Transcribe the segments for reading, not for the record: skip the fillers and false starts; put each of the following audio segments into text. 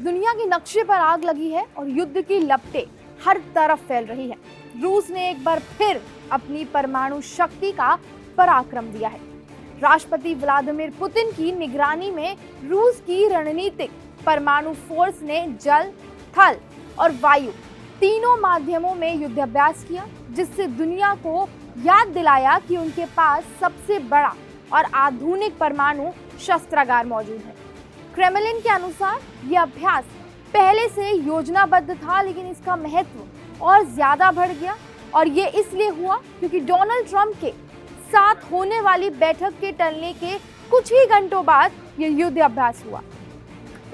दुनिया के नक्शे पर आग लगी है और युद्ध की लपटें हर तरफ फैल रही है। रूस ने एक बार फिर अपनी परमाणु शक्ति का पराक्रम दिया है। राष्ट्रपति व्लादिमीर पुतिन की निगरानी में रूस की रणनीतिक परमाणु फोर्स ने जल, थल और वायु तीनों माध्यमों में युद्धाभ्यास किया, जिससे दुनिया को याद दिलाया कि उनके पास सबसे बड़ा और आधुनिक परमाणु शस्त्रागार मौजूद है। क्रेमलिन के अनुसार यह अभ्यास पहले से योजनाबद्ध था, लेकिन इसका महत्व और ज्यादा बढ़ गया और ये इसलिए हुआ क्योंकि डोनाल्ड ट्रंप के साथ होने वाली बैठक के टलने के कुछ ही घंटों बाद यह युद्ध अभ्यास हुआ।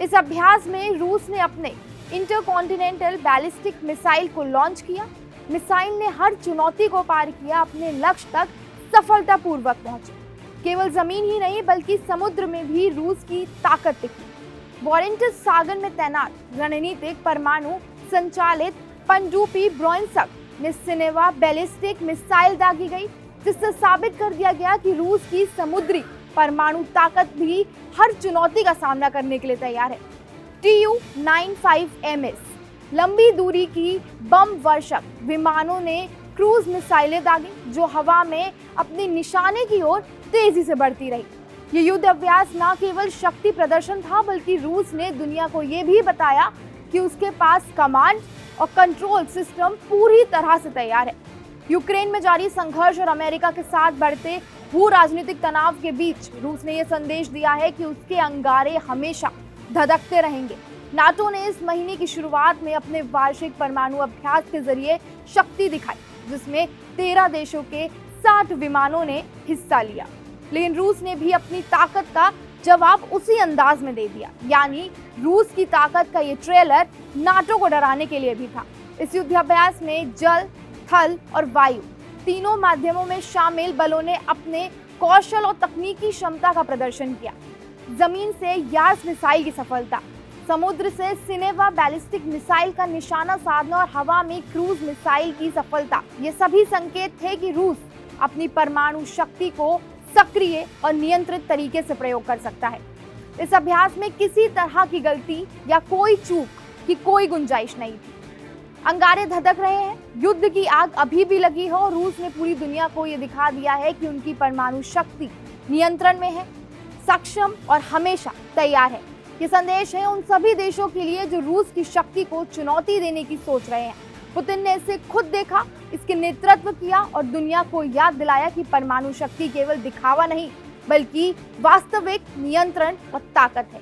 इस अभ्यास में रूस ने अपने इंटरकॉन्टिनेंटल बैलिस्टिक मिसाइल को लॉन्च किया। मिसाइल ने हर चुनौती को पार किया, अपने लक्ष्य तक सफलतापूर्वक पहुंचे। केवल जमीन ही नहीं बल्कि समुद्र में भी रूस की ताकत दिखी। बॉरेंटस सागर में तैनात रणनीतिक परमाणु संचालित पनडुब्बी ब्रोइंसक में सिनेवा बैलिस्टिक मिसाइल दागी गई, जिससे साबित कर दिया गया कि रूस की समुद्री परमाणु ताकत भी हर चुनौती का सामना करने के लिए तैयार है। Tu-95MS लंबी दूरी की बम वर्षक विमानों ने क्रूज मिसाइलें दागी, जो हवा में अपने निशाने की ओर तेजी से बढ़ती रही। ये युद्ध अभ्यास न केवल शक्ति प्रदर्शन था, बल्कि रूस ने दुनिया को ये भी बताया कि उसके पास कमांड और कंट्रोल सिस्टम पूरी तरह से तैयार है। यूक्रेन में जारी संघर्ष और अमेरिका के साथ बढ़ते भू राजनीतिक तनाव के बीच रूस ने यह संदेश दिया है कि उसके अंगारे हमेशा धधकते रहेंगे। नाटो ने इस महीने की शुरुआत में अपने वार्षिक परमाणु अभ्यास के जरिए शक्ति दिखाई, जिसमें 13 देशों के 60 विमानों ने हिस्सा लिया। लेकिन रूस ने भी अपनी ताकत का जवाब उसी अंदाज में दे दिया, यानी रूस की ताकत का ये ट्रेलर नाटो को डराने के लिए भी था। इस युद्धाभ्यास में जल, थल और वायु तीनों माध्यमों में शामिल बलों ने अपने कौशल और तकनीकी क्षमता का प्रदर्शन किया। जमीन से यार्स मिसाइल की सफलता, समुद्र से सिनेवा बैलिस्टिक मिसाइल का निशाना साधना और हवा में क्रूज मिसाइल की सफलता, ये सभी संकेत थे कि रूस अपनी परमाणु शक्ति को सक्रिय और नियंत्रित तरीके से प्रयोग कर सकता है। इस अभ्यास में किसी तरह की गलती या कोई चूक की कोई गुंजाइश नहीं थी। अंगारे धधक रहे हैं, युद्ध की आग अभी भी लगी है और रूस ने पूरी दुनिया को ये दिखा दिया है कि उनकी परमाणु शक्ति नियंत्रण में है, सक्षम और हमेशा तैयार है। ये संदेश है उन सभी देशों के लिए जो रूस की शक्ति को चुनौती देने की सोच रहे हैं। पुतिन ने इसे खुद देखा, इसके नेतृत्व किया और दुनिया को याद दिलाया कि परमाणु शक्ति केवल दिखावा नहीं बल्कि वास्तविक नियंत्रण और ताकत है।